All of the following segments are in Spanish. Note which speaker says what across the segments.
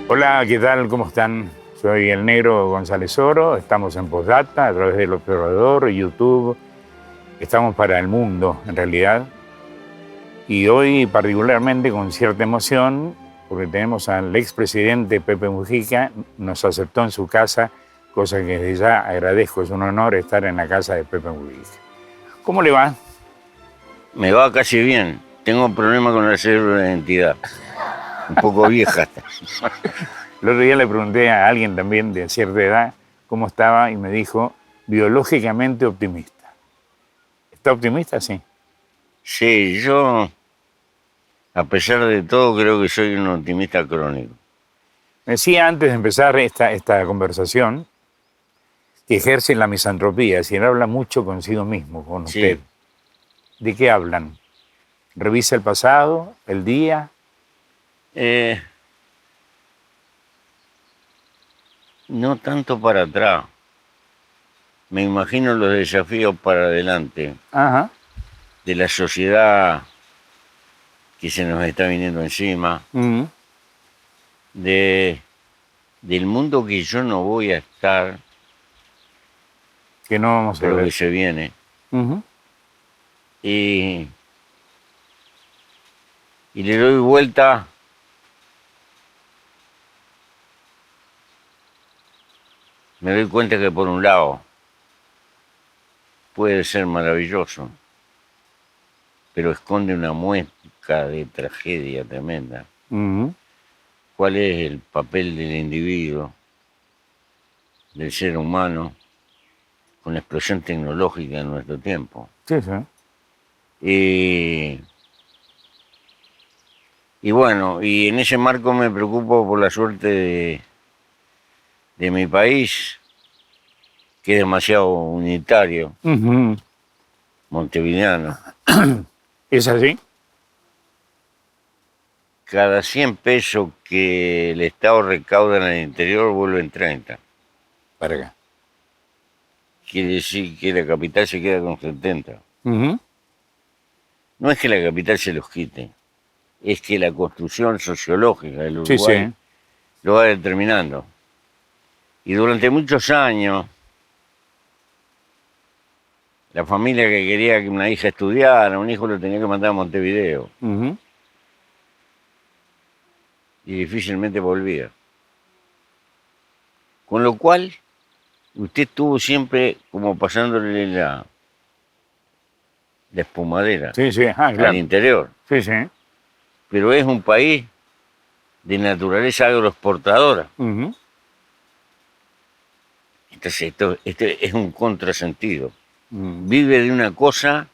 Speaker 1: Hola, ¿qué tal? ¿Cómo están? Soy el negro González Oro, estamos en Postdata a través del Observador, YouTube, estamos para el mundo en realidad. Y hoy particularmente con cierta emoción, porque tenemos al expresidente Pepe Mujica, nos aceptó en su casa, cosa que desde ya agradezco, es un honor estar en la casa de Pepe Mujica. ¿Cómo le va?
Speaker 2: Me va casi bien. Tengo un problema con la cédula de identidad. Un poco vieja.
Speaker 1: El otro día le pregunté a alguien también de cierta edad cómo estaba y me dijo, biológicamente optimista. ¿Está optimista? Sí.
Speaker 2: Sí, yo, a pesar de todo, creo que soy un optimista crónico.
Speaker 1: Me decía antes de empezar esta conversación que ejerce la misantropía, es decir, habla mucho consigo mismo, con usted.
Speaker 2: Sí,
Speaker 1: ¿De qué hablan? ¿Revisa el pasado, el día?
Speaker 2: eh, no tanto para atrás. Me imagino los desafíos para adelante
Speaker 1: Ajá.
Speaker 2: de la sociedad que se nos está viniendo encima,
Speaker 1: Mm.
Speaker 2: de, del mundo que yo no voy a estar,
Speaker 1: Que no vamos a
Speaker 2: pero que
Speaker 1: ver.
Speaker 2: se viene.
Speaker 1: Ujú.
Speaker 2: Y, y le doy vuelta. Me doy cuenta que por un lado puede ser maravilloso, pero esconde una muesca de tragedia tremenda.
Speaker 1: Ujú.
Speaker 2: ¿Cuál es el papel del individuo, del ser humano, con la explosión tecnológica en nuestro tiempo?
Speaker 1: Sí, sí.
Speaker 2: Y, y bueno, y en ese marco me preocupo por la suerte de mi país, que es demasiado unitario,
Speaker 1: Ujú.
Speaker 2: montevideano.
Speaker 1: ¿Es así?
Speaker 2: Cada 100 pesos que el Estado recauda en el interior vuelven 30.
Speaker 1: Para acá.
Speaker 2: Quiere decir que la capital se queda con 70.
Speaker 1: Ujú.
Speaker 2: No es que la capital se los quite, es que la construcción sociológica del
Speaker 1: Sí, sí.
Speaker 2: Uruguay lo va determinando. Y durante muchos años, la familia que quería que una hija estudiara, un hijo lo tenía que mandar a Montevideo
Speaker 1: Ujú.
Speaker 2: y difícilmente volvía. Con lo cual, usted estuvo siempre como pasándole la espumadera
Speaker 1: Sí, sí. Ah,
Speaker 2: al
Speaker 1: claro.
Speaker 2: interior.
Speaker 1: Sí, sí.
Speaker 2: Pero es un país de naturaleza agroexportadora.
Speaker 1: Ujú.
Speaker 2: Entonces, este es un contrasentido.
Speaker 1: Mm.
Speaker 2: Vive de una cosa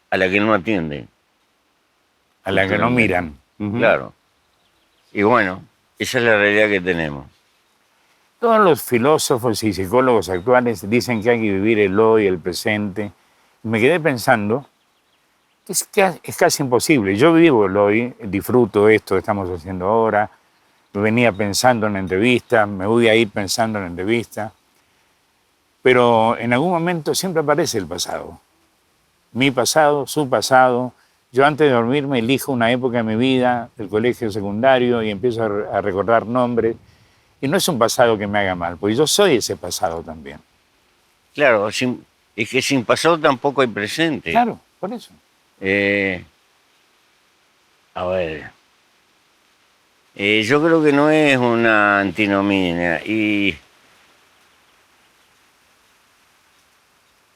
Speaker 2: a la que no atiende
Speaker 1: A la que no
Speaker 2: culturalmente.
Speaker 1: miran. Ujú.
Speaker 2: Claro. Y bueno, esa es la realidad que tenemos.
Speaker 1: Todos los filósofos y psicólogos actuales dicen que hay que vivir el hoy, el presente. Me quedé pensando que es casi imposible. Yo vivo el hoy, disfruto esto que estamos haciendo ahora, venía pensando en la entrevista, me voy a ir pensando en la entrevista, pero en algún momento siempre aparece el pasado. Mi pasado, su pasado. Yo antes de dormirme elijo una época de mi vida, del colegio secundario, y empiezo a recordar nombres. Y no es un pasado que me haga mal, porque yo soy ese pasado también.
Speaker 2: Claro, es que sin pasado tampoco hay presente.
Speaker 1: Claro, por eso.
Speaker 2: Eh, a ver, yo creo que no es una antinomia. Y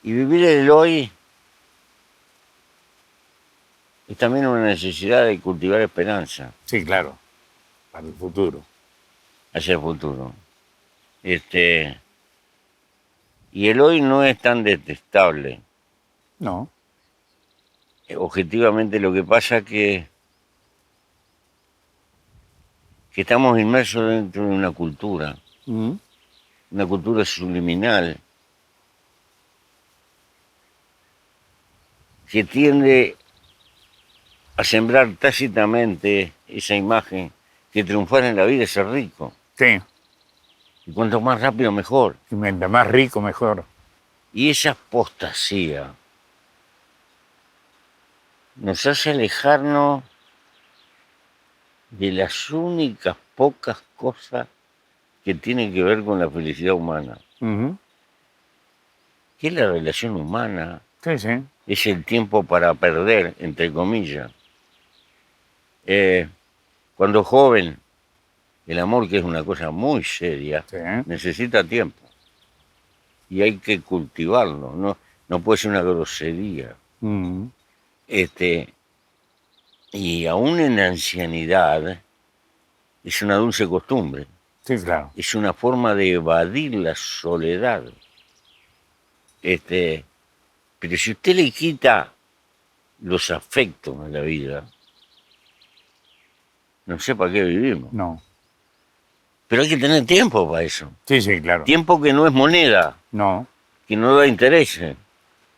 Speaker 2: vivir el hoy es también una necesidad de cultivar esperanza
Speaker 1: Sí, claro, para el futuro.
Speaker 2: hacia el futuro. Este, y el hoy no es tan detestable.
Speaker 1: No.
Speaker 2: Objetivamente lo que pasa es que estamos inmersos dentro de
Speaker 1: Mm.
Speaker 2: una cultura subliminal, que tiende a sembrar tácitamente esa imagen que triunfar en la vida es ser rico.
Speaker 1: Sí,
Speaker 2: Y cuanto más rápido, mejor.
Speaker 1: y mientras más rico, mejor.
Speaker 2: Y esa apostasía nos hace alejarnos de las únicas pocas cosa que tiene que ver con la felicidad humana,
Speaker 1: Ujú.
Speaker 2: que es la relación humana,
Speaker 1: Sí, sí.
Speaker 2: es el tiempo para perder, entre comillas. Cuando joven, el amor, que es una cosa muy seria,
Speaker 1: Sí.
Speaker 2: necesita tiempo y hay que cultivarlo, no puede ser una grosería.
Speaker 1: Mm.
Speaker 2: Este, y aún en la ancianidad es una dulce costumbre,
Speaker 1: Sí, claro.
Speaker 2: es una forma de evadir la soledad. Este, pero si usted le quita los afectos a la vida, no sé para qué vivimos.
Speaker 1: No.
Speaker 2: Pero hay que tener tiempo para eso.
Speaker 1: Sí, sí, claro.
Speaker 2: Tiempo que no es moneda,
Speaker 1: No.
Speaker 2: que no da intereses.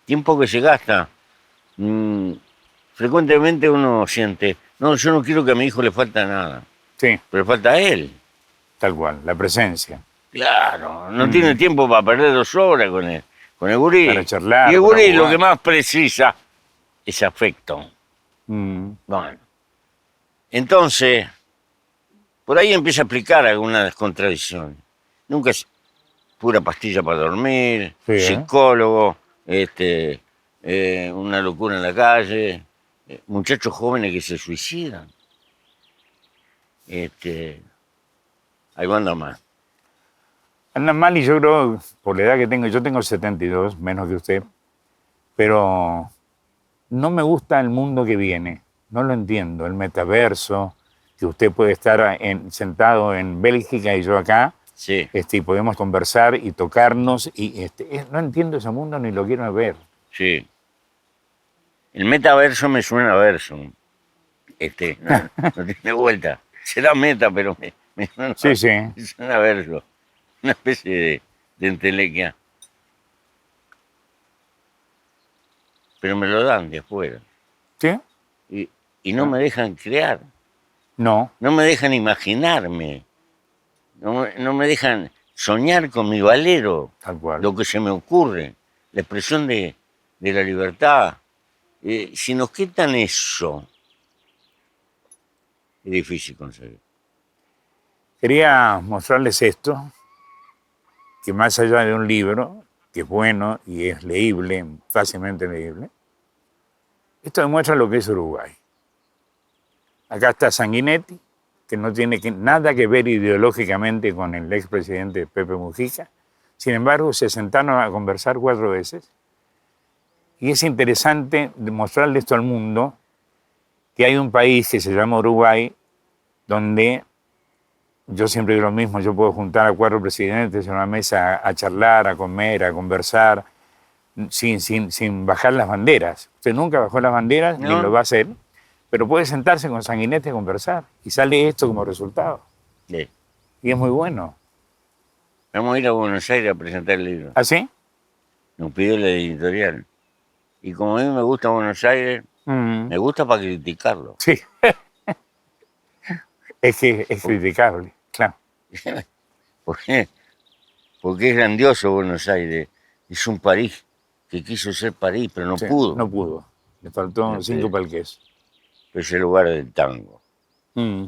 Speaker 2: Tiempo que se gasta. Mm, frecuentemente uno siente, no, yo no quiero que a mi hijo le falta nada,
Speaker 1: Sí,
Speaker 2: pero le falta a él.
Speaker 1: tal cual. La presencia.
Speaker 2: Claro, no tiene
Speaker 1: Mm.
Speaker 2: tiempo para perder 2 horas con el
Speaker 1: Para
Speaker 2: gurí. Y
Speaker 1: charlar,
Speaker 2: el
Speaker 1: para
Speaker 2: gurí lo que
Speaker 1: jugar.
Speaker 2: más precisa es afecto.
Speaker 1: Mm.
Speaker 2: Bueno, entonces, por ahí empieza a explicar algunas contradicciones. Nunca es pura pastilla para dormir,
Speaker 1: Sí, ¿eh?
Speaker 2: psicólogo, una locura en la calle, muchachos jóvenes que se suicidan. Ahí van más.
Speaker 1: Anda mal y yo creo, por la edad que tengo, yo tengo 72, menos que usted, pero no me gusta el mundo que viene. No lo entiendo. El metaverso, que usted puede estar sentado en Bélgica y yo acá,
Speaker 2: Sí,
Speaker 1: y podemos conversar y tocarnos. Y no entiendo ese mundo ni lo quiero ver.
Speaker 2: sí. El metaverso me suena a verso. No tiene vuelta. Será meta, pero
Speaker 1: Sí, sí.
Speaker 2: me suena a verso. Una especie de entelequia. Pero me lo dan de afuera.
Speaker 1: ¿Sí?
Speaker 2: Y no
Speaker 1: Ah,
Speaker 2: me dejan crear.
Speaker 1: no,
Speaker 2: No me dejan imaginarme. No me dejan soñar con mi valero.
Speaker 1: tal cual.
Speaker 2: Lo que se me ocurre. La expresión de la libertad. Si nos quitan eso, es difícil conseguir.
Speaker 1: Quería mostrarles esto, que más allá de un libro, que es bueno y es leíble, fácilmente leíble, esto demuestra lo que es Uruguay. Acá está Sanguinetti, que no tiene nada que ver ideológicamente con el expresidente Pepe Mujica. Sin embargo, se sentaron a conversar 4 veces. Y es interesante demostrarle esto al mundo, que hay un país que se llama Uruguay, donde yo siempre digo lo mismo, yo puedo juntar a 4 presidentes en una mesa a charlar, a comer, a conversar, sin bajar las banderas. Usted nunca bajó las banderas, ni lo
Speaker 2: ¿No?
Speaker 1: va a hacer, pero puede sentarse con Sanguinetti a conversar y sale esto como resultado.
Speaker 2: Sí.
Speaker 1: Y es muy bueno.
Speaker 2: Vamos a ir a Buenos Aires a presentar el libro.
Speaker 1: ¿Así?
Speaker 2: Nos pidió la editorial. Y como a mí me gusta Buenos Aires, me gusta para criticarlo.
Speaker 1: Sí, es que es
Speaker 2: Por-
Speaker 1: criticable, claro.
Speaker 2: Porque, porque es grandioso Buenos Aires. Es un París que quiso ser París, pero no
Speaker 1: Sí,
Speaker 2: pudo.
Speaker 1: no pudo. Le faltó 5 para el queso.
Speaker 2: Es el lugar del tango.
Speaker 1: Mm.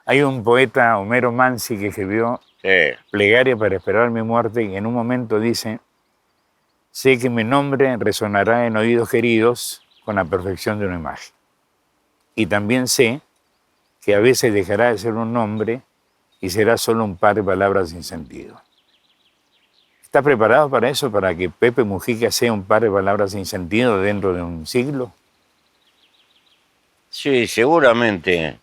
Speaker 1: Hay un poeta, Homero Mansi, que escribió
Speaker 2: Sí,
Speaker 1: Plegaria para esperar mi muerte y en un momento dice, sé que mi nombre resonará en oídos queridos con la perfección de una imagen. Y también sé que a veces dejará de ser un nombre y será solo un par de palabras sin sentido. ¿Está preparado para eso, para que Pepe Mujica sea un par de palabras sin sentido dentro de un siglo?
Speaker 2: sí, seguramente.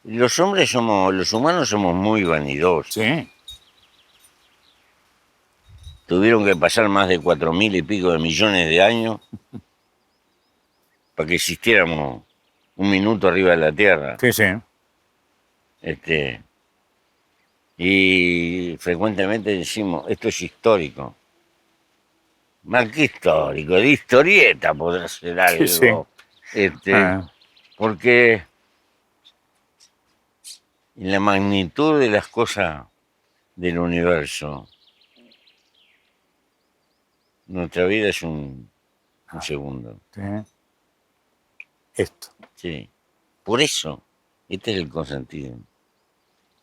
Speaker 2: Los humanos somos muy vanidosos.
Speaker 1: Sí,
Speaker 2: Tuvieron que pasar más de 4.000 y pico de millones de años para que existiéramos un minuto arriba de la Tierra.
Speaker 1: sí, sí.
Speaker 2: Este, y frecuentemente decimos, esto es histórico. Más que histórico, de historieta podrá ser
Speaker 1: Sí, sí.
Speaker 2: algo.
Speaker 1: Ah,
Speaker 2: Porque en la magnitud de las cosas del universo, nuestra vida es un segundo.
Speaker 1: sí. Esto.
Speaker 2: Sí. Por eso Este es el consentido.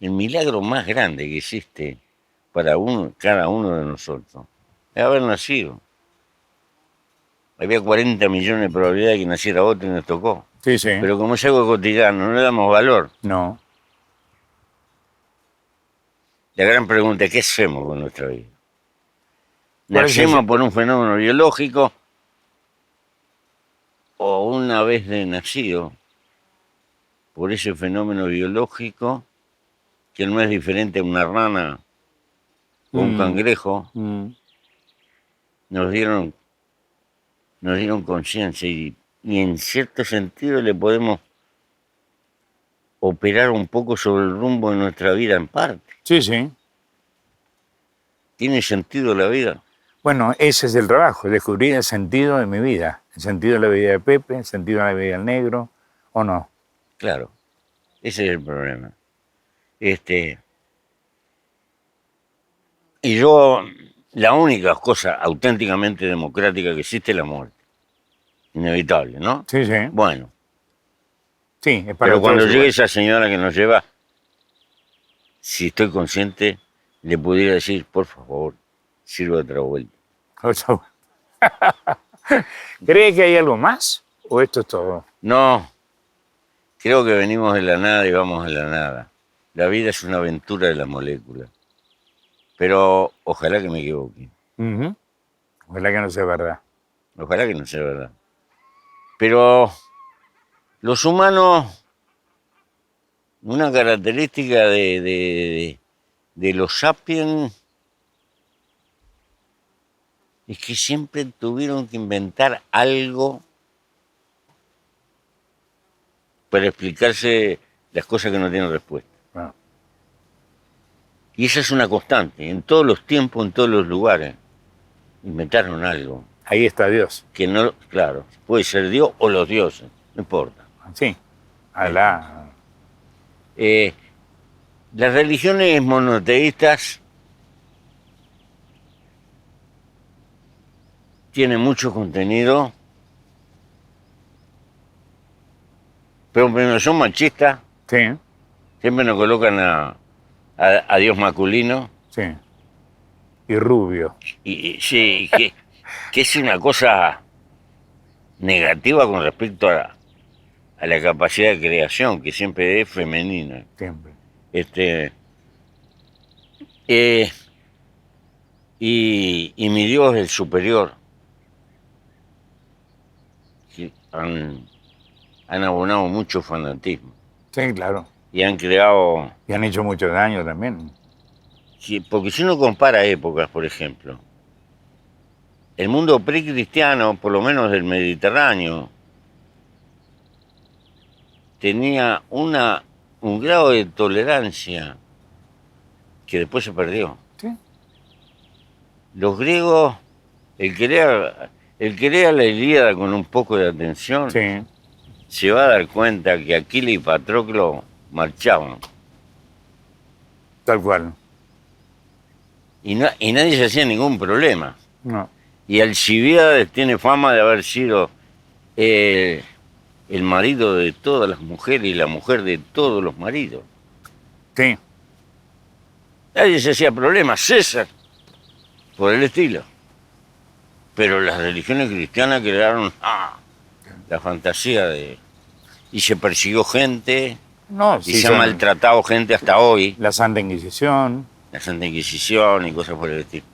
Speaker 2: El milagro más grande que existe para cada uno de nosotros es haber nacido. Había 40 millones de probabilidades de que naciera otro y nos tocó.
Speaker 1: Sí, sí.
Speaker 2: Pero como es algo cotidiano, no le damos valor.
Speaker 1: No.
Speaker 2: La gran pregunta es, ¿qué hacemos con nuestra vida?
Speaker 1: ¿Cuál es
Speaker 2: ¿Nacemos
Speaker 1: ese?
Speaker 2: por un fenómeno biológico o una vez de nacido por ese fenómeno biológico que no es diferente a una rana o un cangrejo, nos dieron conciencia y en cierto sentido le podemos operar un poco sobre el rumbo de nuestra vida en parte?
Speaker 1: Sí, sí.
Speaker 2: ¿Tiene sentido la vida?
Speaker 1: Bueno, ese es el trabajo, descubrir el sentido de mi vida, el sentido de la vida de Pepe, el sentido de la vida del negro, ¿o no?
Speaker 2: Claro, ese es el problema. Y yo, la única cosa auténticamente democrática que existe es la muerte. Inevitable, ¿no?
Speaker 1: Sí, sí.
Speaker 2: Bueno,
Speaker 1: Sí, es para
Speaker 2: pero
Speaker 1: todos
Speaker 2: cuando llegue
Speaker 1: igual.
Speaker 2: esa señora que nos lleva, si estoy consciente, le pudiera decir, por favor, sirva otra vuelta.
Speaker 1: ¿Cree que hay algo más? ¿O esto es todo?
Speaker 2: No, creo que venimos de la nada y vamos a la nada. La vida es una aventura de las moléculas. Pero ojalá que me equivoque.
Speaker 1: Ujú. Ojalá que no sea verdad.
Speaker 2: Ojalá que no sea verdad. Pero los humanos, una característica de los sapiens es que siempre tuvieron que inventar algo para explicarse las cosas que no tienen respuesta.
Speaker 1: Bueno,
Speaker 2: Y esa es una constante, en todos los tiempos, en todos los lugares. Inventaron algo
Speaker 1: ahí está Dios.
Speaker 2: que no, claro, puede ser Dios o los dioses, no importa.
Speaker 1: Sí. Alá.
Speaker 2: Las religiones monoteístas tienen mucho contenido, pero primero son machistas,
Speaker 1: Sí,
Speaker 2: siempre nos colocan a Dios masculino,
Speaker 1: sí. Y rubio.
Speaker 2: y sí, que es una cosa negativa con respecto a la capacidad de creación, que siempre es femenina.
Speaker 1: Siempre.
Speaker 2: Eh, y mi Dios es el superior. Sí, han abonado mucho fanatismo
Speaker 1: Sí, claro.
Speaker 2: y han creado...
Speaker 1: Y han hecho mucho daño también.
Speaker 2: Sí, porque si uno compara épocas, por ejemplo, el mundo precristiano, por lo menos del Mediterráneo, tenía un grado de tolerancia que después se perdió.
Speaker 1: Sí.
Speaker 2: Los griegos, el que lea la Ilíada con un poco de atención,
Speaker 1: Sí.
Speaker 2: se va a dar cuenta que Aquiles y Patroclo marchaban.
Speaker 1: Tal cual.
Speaker 2: Y nadie se hacía ningún problema.
Speaker 1: No.
Speaker 2: Y Alcibiades tiene fama de haber sido el marido de todas las mujeres y la mujer de todos los maridos.
Speaker 1: Sí.
Speaker 2: Nadie se hacía problema. César, por el estilo. Pero las religiones cristianas crearon la fantasía de... Y se persiguió gente,
Speaker 1: No,
Speaker 2: y
Speaker 1: sí,
Speaker 2: se ha
Speaker 1: son
Speaker 2: maltratado gente hasta hoy.
Speaker 1: la Santa Inquisición.
Speaker 2: La Santa Inquisición y cosas por el estilo.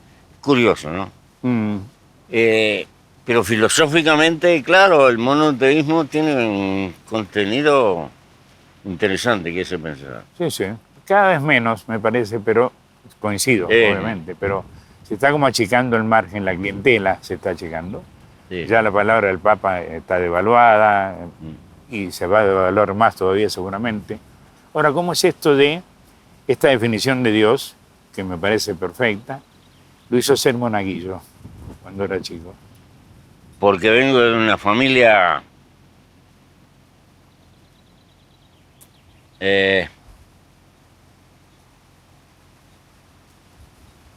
Speaker 2: Curioso, ¿no?
Speaker 1: Mm.
Speaker 2: Pero filosóficamente, claro, el monoteísmo tiene un contenido interesante que se pensar.
Speaker 1: Sí, sí. Cada vez menos, me parece, pero coincido, obviamente. Pero se está como achicando el margen, la clientela se está achicando.
Speaker 2: Sí.
Speaker 1: Ya la palabra del Papa está devaluada y se va a devaluar más todavía seguramente. Ahora, ¿cómo es esto de esta definición de Dios, que me parece perfecta? Lo hizo ser monaguillo cuando era chico.
Speaker 2: Porque vengo de una familia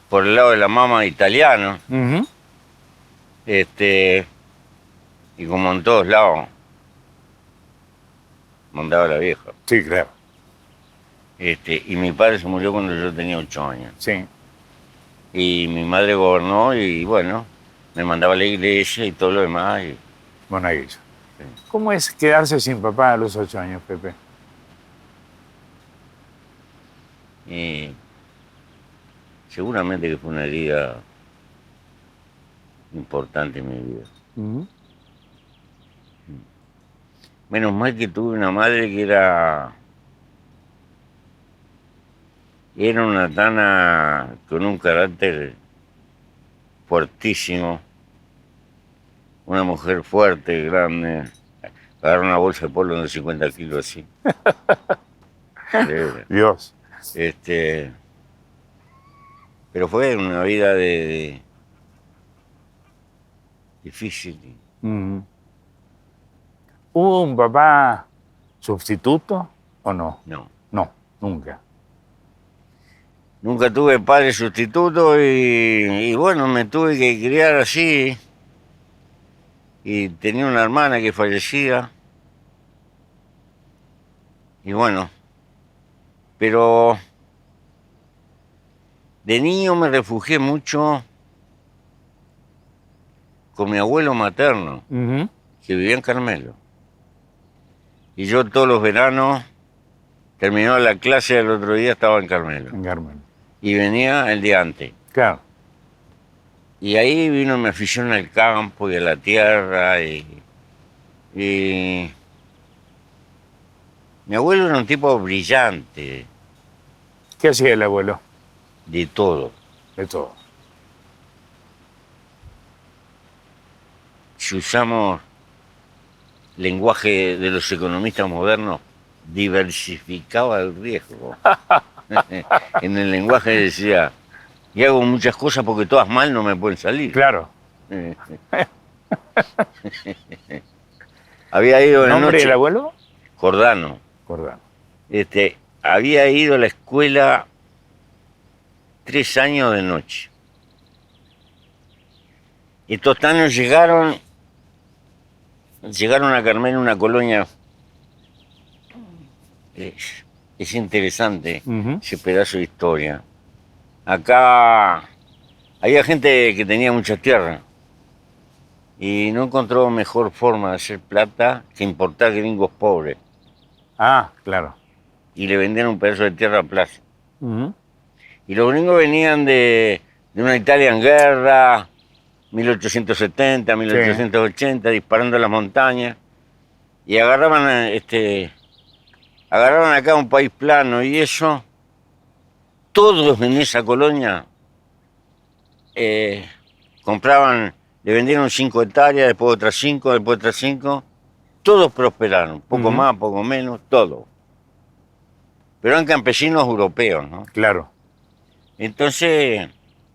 Speaker 2: por el lado de la mamá italiano,
Speaker 1: Ujú.
Speaker 2: y como en todos lados, mandaba la vieja.
Speaker 1: Sí, claro.
Speaker 2: Y mi padre se murió cuando yo tenía 8 años.
Speaker 1: Sí.
Speaker 2: Y mi madre gobernó y bueno, me mandaba a la iglesia y todo lo demás.
Speaker 1: Monaguillo.
Speaker 2: Sí.
Speaker 1: ¿Cómo es quedarse sin papá a los 8 años, Pepe?
Speaker 2: Y seguramente que fue una herida importante en mi vida.
Speaker 1: Ujú.
Speaker 2: Menos mal que tuve una madre que era una tana con un carácter fuertísimo, una mujer fuerte, grande, agarró una bolsa de polvo de 50 kilos así. Increíble.
Speaker 1: Dios.
Speaker 2: Pero fue una vida difícil.
Speaker 1: Ujú. ¿Hubo un papá sustituto o no?
Speaker 2: No.
Speaker 1: No, nunca.
Speaker 2: Nunca tuve padre sustituto y bueno, me tuve que criar así. Y tenía una hermana que fallecía. Y bueno, pero de niño me refugié mucho con mi abuelo materno,
Speaker 1: Ujú.
Speaker 2: que vivía en Carmelo. Y yo todos los veranos, terminaba la clase del otro día, estaba en Carmelo.
Speaker 1: En Carmen.
Speaker 2: Y venía el día antes.
Speaker 1: Claro.
Speaker 2: Y ahí vino mi afición al campo y a la tierra. Y mi abuelo era un tipo brillante,
Speaker 1: ¿Qué hacía el abuelo?
Speaker 2: de todo.
Speaker 1: De todo.
Speaker 2: Si usamos lenguaje de los economistas modernos, diversificaba el riesgo. En el lenguaje decía, y hago muchas cosas porque todas mal no me pueden salir.
Speaker 1: Claro.
Speaker 2: Había ido de
Speaker 1: ¿Nombre
Speaker 2: noche,
Speaker 1: del abuelo?
Speaker 2: Jordano,
Speaker 1: Jordano.
Speaker 2: había ido a la escuela 3 años de noche. Estos tanos llegaron a Carmelo, una colonia. Es interesante
Speaker 1: Ujú.
Speaker 2: ese pedazo de historia. Acá había gente que tenía mucha tierra y no encontró mejor forma de hacer plata que importar gringos pobres
Speaker 1: Ah, claro.
Speaker 2: y le vendían un pedazo de tierra a plazo.
Speaker 1: Ujú.
Speaker 2: Y los gringos venían de una Italia en guerra, 1870, 1880, disparando a las montañas, y agarraban acá un país plano, y eso, todos en esa colonia compraban, le vendieron 5 hectáreas, después otras 5, después otras 5, todos prosperaron, poco
Speaker 1: Ujú.
Speaker 2: más, poco menos, todo. Pero eran campesinos europeos, ¿no?
Speaker 1: Claro.
Speaker 2: Entonces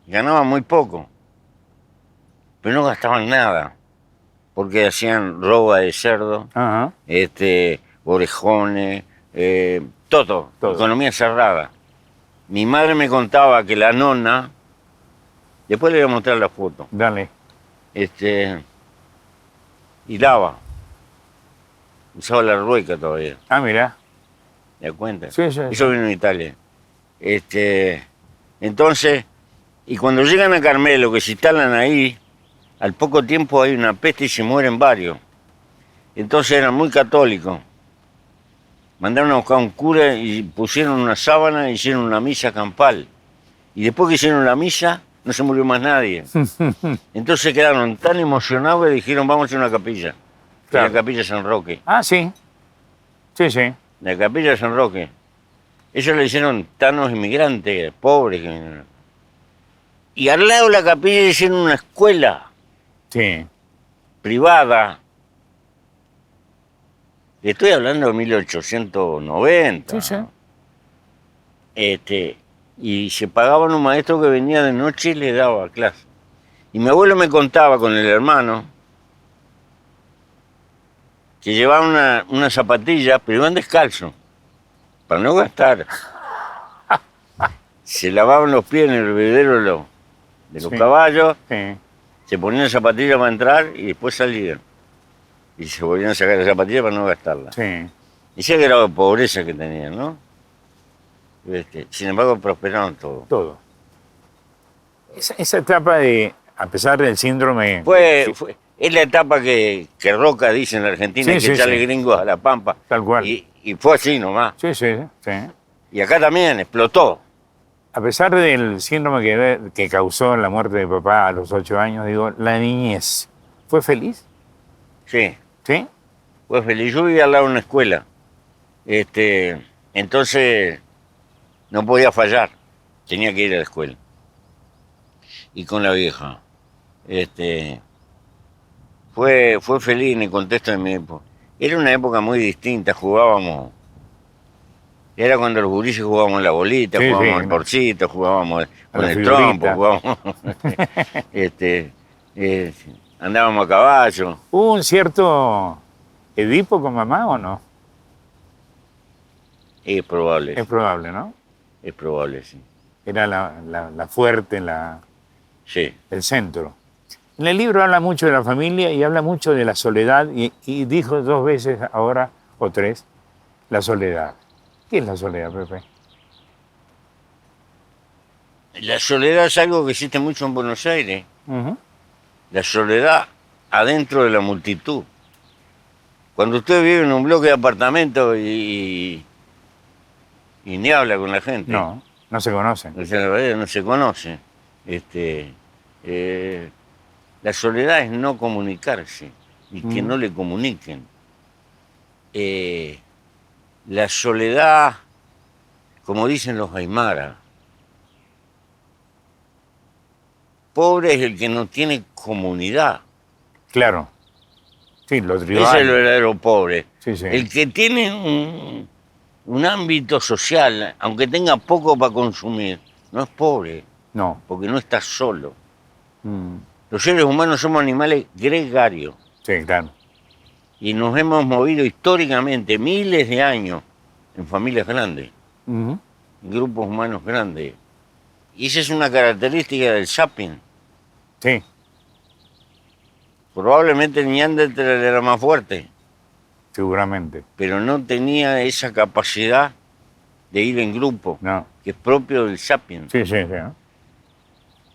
Speaker 2: ganaban muy poco, pero no gastaban nada, porque hacían roba de cerdo,
Speaker 1: Ajá.
Speaker 2: orejones, todo,
Speaker 1: Todo.
Speaker 2: economía cerrada. Mi madre me contaba que la nona, después le voy a mostrar la foto,
Speaker 1: Dale.
Speaker 2: hilaba, usaba la rueca todavía,
Speaker 1: Ah, mira.
Speaker 2: ¿te das cuenta?
Speaker 1: Sí, sí,
Speaker 2: Eso
Speaker 1: sí.
Speaker 2: vino en Italia. Entonces, y cuando llegan a Carmelo, que se instalan ahí, al poco tiempo hay una peste y se mueren varios. Entonces eran muy católicos. Mandaron a buscar un cura y pusieron una sábana y hicieron una misa campal. Y después que hicieron la misa, no se murió más nadie. Entonces quedaron tan emocionados que dijeron, vamos a hacer una capilla.
Speaker 1: Claro.
Speaker 2: La capilla de San Roque.
Speaker 1: Ah, sí. Sí, sí.
Speaker 2: La capilla de San Roque. Ellos le hicieron tanos inmigrantes, pobres. Y al lado de la capilla hicieron una escuela
Speaker 1: Sí.
Speaker 2: privada. Estoy hablando de 1890.
Speaker 1: Sí, sí.
Speaker 2: Y se pagaban un maestro que venía de noche y le daba clase. Y mi abuelo me contaba con el hermano que llevaban una zapatilla, pero iban descalzos, para no gastar. Se lavaban los pies en el bebedero de los
Speaker 1: Sí.
Speaker 2: caballos,
Speaker 1: Sí.
Speaker 2: se ponían zapatillas para entrar y después salían. Y se volvían a sacar las zapatillas para no gastarlas.
Speaker 1: Sí.
Speaker 2: Decía que era pobreza que tenían, ¿no? Sin embargo, prosperaron todo.
Speaker 1: Todo. Esa etapa de, a pesar del síndrome...
Speaker 2: Es la etapa que Roca dice en la Argentina,
Speaker 1: Sí,
Speaker 2: hay que
Speaker 1: sí,
Speaker 2: echarle
Speaker 1: sí.
Speaker 2: gringos a la pampa.
Speaker 1: Tal cual.
Speaker 2: Y fue así nomás.
Speaker 1: Sí, sí, sí.
Speaker 2: Y acá también explotó.
Speaker 1: A pesar del síndrome que causó la muerte de papá a los 8 años, digo, la niñez, ¿fue feliz?
Speaker 2: Sí,
Speaker 1: ¿Sí?
Speaker 2: fue feliz. Yo vivía al lado de una escuela. Entonces no podía fallar. Tenía que ir a la escuela. Y con la vieja. Fue feliz en el contexto de mi época. Era una época muy distinta, jugábamos. Era cuando los gurises jugábamos la bolita,
Speaker 1: Sí,
Speaker 2: jugábamos
Speaker 1: sí,
Speaker 2: el
Speaker 1: no.
Speaker 2: porcito, jugábamos
Speaker 1: A
Speaker 2: con
Speaker 1: la
Speaker 2: el
Speaker 1: figurita.
Speaker 2: trompo, jugábamos. Eh, Andábamos a caballo.
Speaker 1: ¿Hubo un cierto Edipo con mamá o no?
Speaker 2: Es probable,
Speaker 1: Es probable, ¿no?
Speaker 2: es probable, sí.
Speaker 1: Era la fuerte,
Speaker 2: Sí.
Speaker 1: el centro. En el libro habla mucho de la familia y habla mucho de la soledad y dijo 2 veces ahora, o 3, la soledad. ¿Qué es la soledad, Pepe?
Speaker 2: La soledad es algo que existe mucho en Buenos Aires.
Speaker 1: Ujú.
Speaker 2: La soledad adentro de la multitud. Cuando usted vive en un bloque de apartamentos y ni habla con la gente.
Speaker 1: No, no se conocen.
Speaker 2: O sea, la verdad no se conoce. La soledad es no comunicarse y que no le comuniquen. La soledad, como dicen los aymaras, pobre es el que no tiene comunidad.
Speaker 1: Claro. Sí, los
Speaker 2: Ese es el
Speaker 1: rivales.
Speaker 2: verdadero pobre.
Speaker 1: Sí, sí.
Speaker 2: El que tiene un ámbito social, aunque tenga poco para consumir, no es pobre,
Speaker 1: No.
Speaker 2: porque no está solo.
Speaker 1: Mm.
Speaker 2: Los seres humanos somos animales gregarios
Speaker 1: Sí, claro.
Speaker 2: y nos hemos movido históricamente miles de años en familias grandes,
Speaker 1: Ujú.
Speaker 2: en grupos humanos grandes. Y esa es una característica del sapiens.
Speaker 1: Sí,
Speaker 2: Probablemente el Neandertal era más fuerte,
Speaker 1: seguramente.
Speaker 2: pero no tenía esa capacidad de ir en grupo,
Speaker 1: No.
Speaker 2: que es propio del sapiens.
Speaker 1: Sí, sí, sí. ¿No?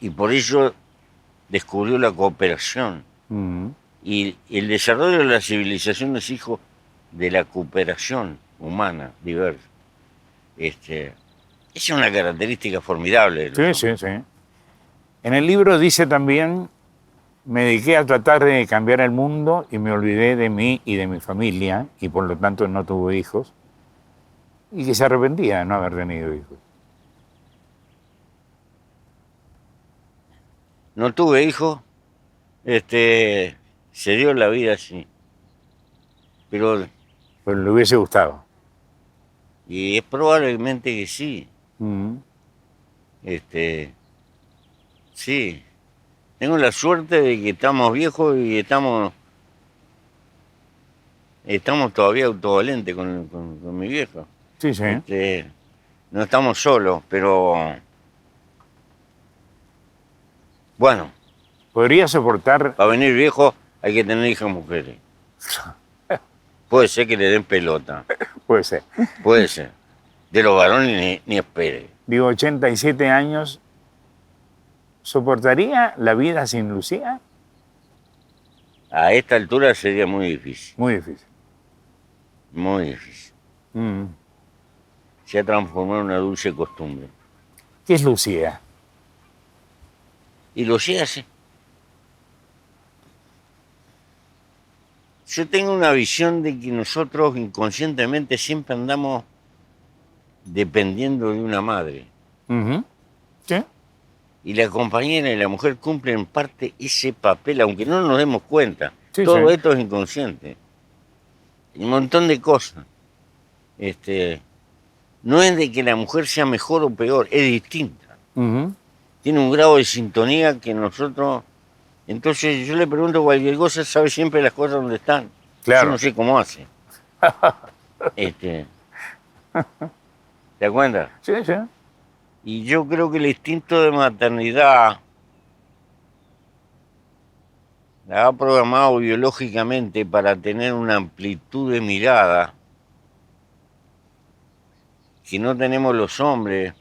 Speaker 2: Y por eso descubrió la cooperación.
Speaker 1: Ujú.
Speaker 2: Y el desarrollo de la civilización es hijo de la cooperación humana diversa. Esa es una característica formidable.
Speaker 1: Sí, sí, sí. En el libro dice también, me dediqué a tratar de cambiar el mundo y me olvidé de mí y de mi familia y por lo tanto no tuve hijos y que se arrepentía de no haber tenido hijos.
Speaker 2: No tuve hijos, se dio la vida así. Pero,
Speaker 1: Pero le hubiese gustado.
Speaker 2: y es probablemente que sí.
Speaker 1: Ujú.
Speaker 2: Sí. Tengo la suerte de que estamos viejos y estamos todavía autovalentes con mi vieja.
Speaker 1: Sí, sí.
Speaker 2: No estamos solos, pero bueno,
Speaker 1: Podría soportar,
Speaker 2: para venir viejo hay que tener hijas mujeres. Puede ser que le den pelota,
Speaker 1: puede ser.
Speaker 2: puede ser. De los varones ni espere.
Speaker 1: Digo, 87 años, ¿soportaría la vida sin Lucía?
Speaker 2: A esta altura sería muy difícil,
Speaker 1: Muy difícil.
Speaker 2: muy difícil.
Speaker 1: Mm.
Speaker 2: Se ha transformado en una dulce costumbre.
Speaker 1: ¿Qué es Lucía?
Speaker 2: Y lo sé así. Yo tengo una visión de que nosotros inconscientemente siempre andamos dependiendo de una madre.
Speaker 1: Ujú. ¿Sí?
Speaker 2: Y la compañera y la mujer cumplen en parte ese papel, aunque no nos demos cuenta.
Speaker 1: Sí,
Speaker 2: Todo
Speaker 1: sí.
Speaker 2: esto es inconsciente. Y un montón de cosas. No es de que la mujer sea mejor o peor, es distinta.
Speaker 1: Ujú.
Speaker 2: Tiene un grado de sintonía que nosotros... Entonces yo le pregunto cualquier cosa, sabe siempre las cosas donde están.
Speaker 1: Claro.
Speaker 2: Yo no sé cómo hace. ¿Te das cuenta?
Speaker 1: Sí, sí.
Speaker 2: Y yo creo que el instinto de maternidad la ha programado biológicamente para tener una amplitud de mirada que no tenemos los hombres.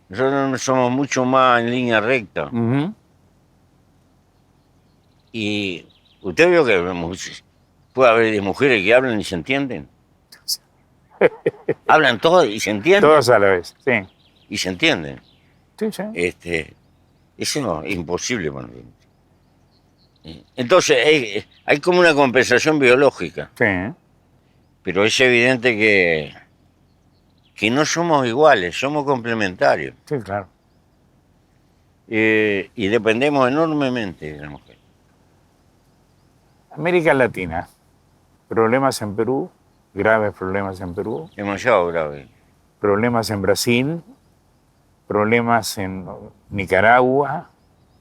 Speaker 2: Nosotros somos mucho más en línea recta.
Speaker 1: Ujú.
Speaker 2: Y usted vio que puede haber de mujeres que hablan y se entienden. Hablan todos y se entienden.
Speaker 1: Todos a la vez, sí.
Speaker 2: Y se entienden.
Speaker 1: Sí, sí.
Speaker 2: Eso no, es imposible para nosotros. Entonces, hay como una compensación biológica,
Speaker 1: Sí,
Speaker 2: pero es evidente que no somos iguales, somos complementarios.
Speaker 1: sí, claro.
Speaker 2: Y dependemos enormemente de la mujer.
Speaker 1: América Latina, problemas en Perú, graves problemas en Perú,
Speaker 2: Demasiado grave.
Speaker 1: problemas en Brasil, problemas en Nicaragua,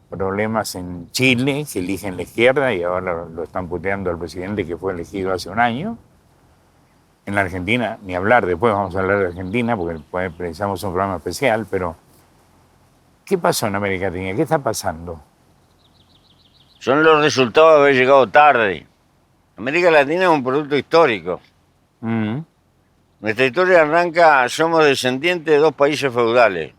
Speaker 1: problemas en Chile, que eligen la izquierda y ahora lo están puteando al presidente que fue elegido hace un año. En la Argentina, ni hablar, después vamos a hablar de Argentina porque después precisamos un programa especial, pero ¿qué pasó en América Latina? ¿Qué está pasando?
Speaker 2: Son los resultados de haber llegado tarde. América Latina es un producto histórico.
Speaker 1: Mm,
Speaker 2: Nuestra historia arranca, somos descendientes de dos países feudales.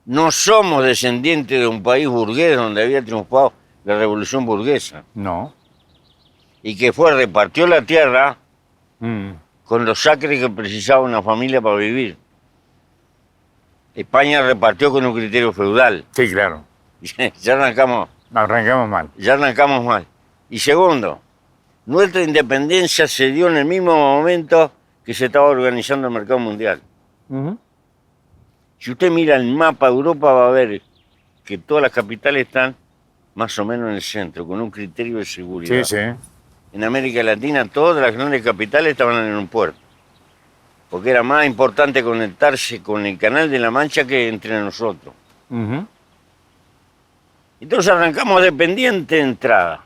Speaker 2: No somos descendientes de un país burgués donde había triunfado la revolución burguesa
Speaker 1: no.
Speaker 2: y que repartió la tierra
Speaker 1: Mm,
Speaker 2: con los acres que precisaba una familia para vivir. España repartió con un criterio feudal.
Speaker 1: sí, claro.
Speaker 2: Ya arrancamos
Speaker 1: Arrancamos mal.
Speaker 2: mal. Y segundo, nuestra independencia se dio en el mismo momento que se estaba organizando el mercado mundial.
Speaker 1: Ujú.
Speaker 2: Si usted mira el mapa de Europa va a ver que todas las capitales están más o menos en el centro, con un criterio de seguridad.
Speaker 1: Sí, sí.
Speaker 2: En América Latina todas las grandes capitales estaban en un puerto, porque era más importante conectarse con el Canal de la Mancha que entre nosotros.
Speaker 1: Ujú.
Speaker 2: Entonces arrancamos dependiente de entrada.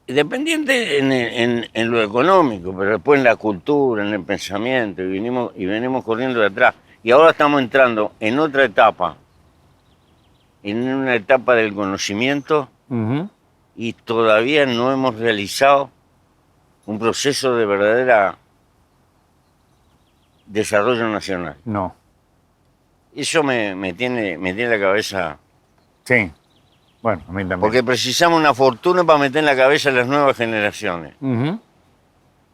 Speaker 2: Dependiente en lo económico, pero después en la cultura, en el pensamiento, y venimos corriendo de atrás. Y ahora estamos entrando en otra etapa, en una etapa del conocimiento,
Speaker 1: Ujú.
Speaker 2: y todavía no hemos realizado un proceso de verdadera desarrollo nacional.
Speaker 1: No.
Speaker 2: Eso me tiene la cabeza,
Speaker 1: Sí. Bueno, a mí también.
Speaker 2: porque precisamos una fortuna para meter en la cabeza a las nuevas generaciones.
Speaker 1: Ujú.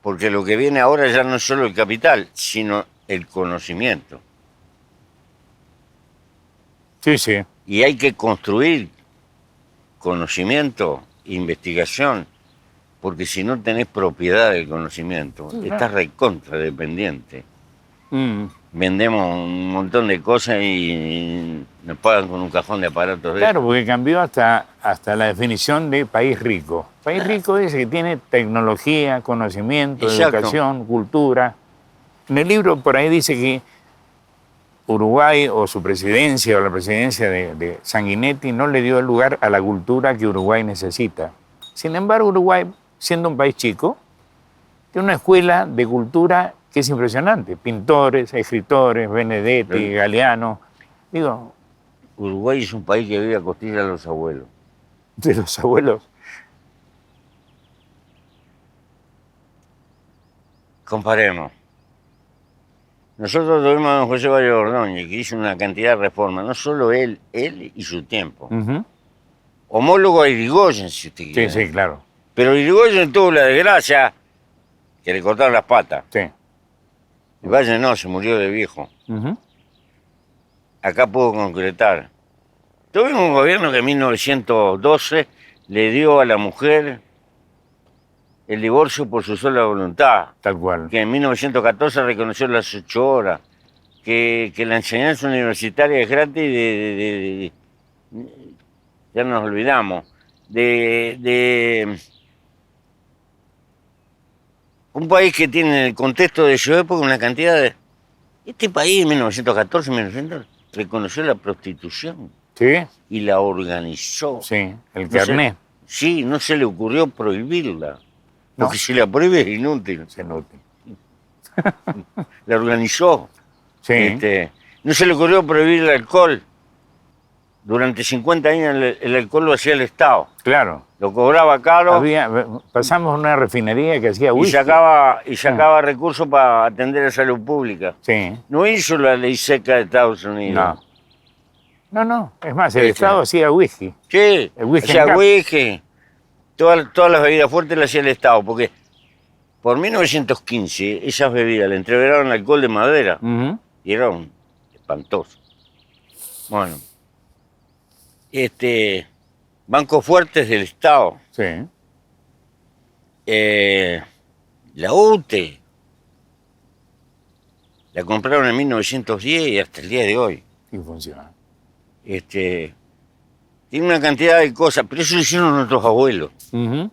Speaker 2: Porque lo que viene ahora ya no es solo el capital, sino el conocimiento.
Speaker 1: Sí, sí.
Speaker 2: Y hay que construir conocimiento, investigación, porque si no tenés propiedad del conocimiento,
Speaker 1: Sí,
Speaker 2: estás recontra dependiente.
Speaker 1: Mm.
Speaker 2: Vendemos un montón de cosas y nos pagan con un cajón de aparatos de
Speaker 1: Claro, porque cambió hasta la definición de país rico. País rico es el que tiene tecnología, conocimiento,
Speaker 2: Exacto.
Speaker 1: educación, cultura. En el libro por ahí dice que Uruguay o su presidencia o la presidencia de Sanguinetti no le dio el lugar a la cultura que Uruguay necesita. Sin embargo, Uruguay, siendo un país chico, tiene una escuela de cultura que es impresionante. Pintores, escritores, Benedetti, Galeano. Digo,
Speaker 2: Uruguay es un país que vive a costilla de los abuelos.
Speaker 1: de los abuelos.
Speaker 2: Comparemos. Nosotros tuvimos a don José Valle Ordóñez, que hizo una cantidad de reformas, no solo él y su tiempo.
Speaker 1: Ujú.
Speaker 2: Homólogo a Irigoyen, si usted
Speaker 1: Sí,
Speaker 2: quiere.
Speaker 1: sí, claro.
Speaker 2: Pero Irigoyen tuvo la desgracia que le cortaron las patas.
Speaker 1: Sí.
Speaker 2: Y Valle no, se murió de viejo.
Speaker 1: Ujú.
Speaker 2: Acá pudo concretar. Tuvimos un gobierno que en 1912 le dio a la mujer el divorcio por su sola voluntad,
Speaker 1: Tal cual.
Speaker 2: que en 1914 reconoció las 8 horas, que la enseñanza universitaria es gratis ya nos olvidamos, de un país que tiene en el contexto de su época una cantidad de... Este país en 1914, 1900, reconoció la prostitución
Speaker 1: Sí,
Speaker 2: y la organizó.
Speaker 1: sí. El
Speaker 2: No se-
Speaker 1: carnet.
Speaker 2: Sí, no se le ocurrió prohibirla,
Speaker 1: No.
Speaker 2: porque si la prohíbe es inútil.
Speaker 1: Es inútil.
Speaker 2: La organizó.
Speaker 1: Sí.
Speaker 2: No se le ocurrió prohibir el alcohol. Durante 50 años el alcohol lo hacía el Estado.
Speaker 1: Claro.
Speaker 2: Lo cobraba caro
Speaker 1: Pasamos una refinería que hacía
Speaker 2: y
Speaker 1: whisky.
Speaker 2: sacaba recursos para atender la salud pública.
Speaker 1: Sí,
Speaker 2: No hizo la ley seca de Estados Unidos.
Speaker 1: no. Es más, el
Speaker 2: Sí,
Speaker 1: Estado hacía whisky.
Speaker 2: Sí,
Speaker 1: El whisky
Speaker 2: o sea,
Speaker 1: en cap.
Speaker 2: whisky, todas las bebidas fuertes las hacía el Estado, porque por 1915 esas bebidas le entregaron alcohol de madera
Speaker 1: Ujú.
Speaker 2: y eran espantosos. Bueno, bancos fuertes del Estado,
Speaker 1: Sí.
Speaker 2: la UTE, la compraron en 1910 y hasta el día de hoy.
Speaker 1: Y funciona.
Speaker 2: Tiene una cantidad de cosas, pero eso lo hicieron nuestros abuelos.
Speaker 1: Ujú.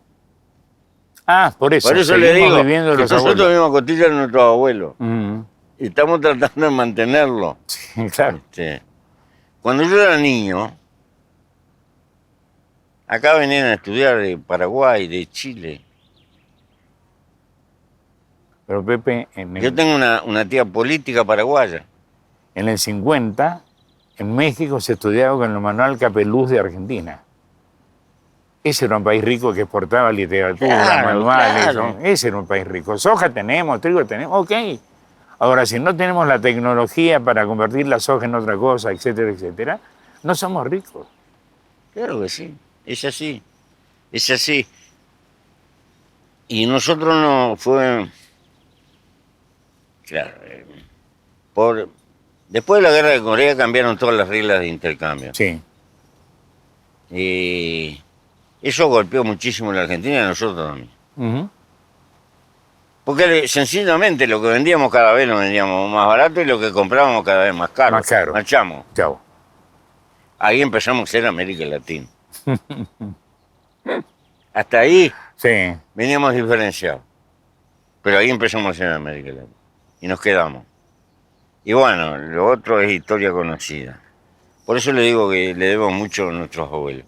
Speaker 1: Ah, por eso.
Speaker 2: Por eso le
Speaker 1: seguimos
Speaker 2: digo
Speaker 1: viviendo
Speaker 2: que
Speaker 1: los
Speaker 2: nosotros
Speaker 1: abuelos.
Speaker 2: vivimos costillas de nuestros abuelos
Speaker 1: Ujú.
Speaker 2: y estamos tratando de mantenerlo.
Speaker 1: Sí, claro.
Speaker 2: Cuando yo era niño, acá venían a estudiar de Paraguay, de Chile.
Speaker 1: Pero Pepe,
Speaker 2: Yo tengo una tía política paraguaya.
Speaker 1: en el 50, en México se estudiaba con el Manuel Capeluz de Argentina. Ese era un país rico que exportaba literatura,
Speaker 2: Claro,
Speaker 1: manuales.
Speaker 2: claro.
Speaker 1: Ese era un país rico. Soja tenemos, trigo tenemos, ok. Ahora, si no tenemos la tecnología para convertir la soja en otra cosa, etcétera, etcétera, no somos ricos.
Speaker 2: Claro que sí, es así, es así. Y nosotros no fue, claro, después de la guerra de Corea cambiaron todas las reglas de intercambio.
Speaker 1: Sí.
Speaker 2: Y eso golpeó muchísimo a la Argentina y a nosotros también.
Speaker 1: Ujú.
Speaker 2: Porque sencillamente lo que vendíamos cada vez lo vendíamos más barato y lo que comprábamos cada vez más caro.
Speaker 1: Más caro.
Speaker 2: Marchamos.
Speaker 1: Chao.
Speaker 2: Ahí empezamos a ser América Latina. Hasta ahí
Speaker 1: Sí.
Speaker 2: veníamos diferenciados. Pero ahí empezamos a ser América Latina. Y nos quedamos. Y bueno, lo otro es historia conocida. Por eso le digo que le debo mucho a nuestros abuelos.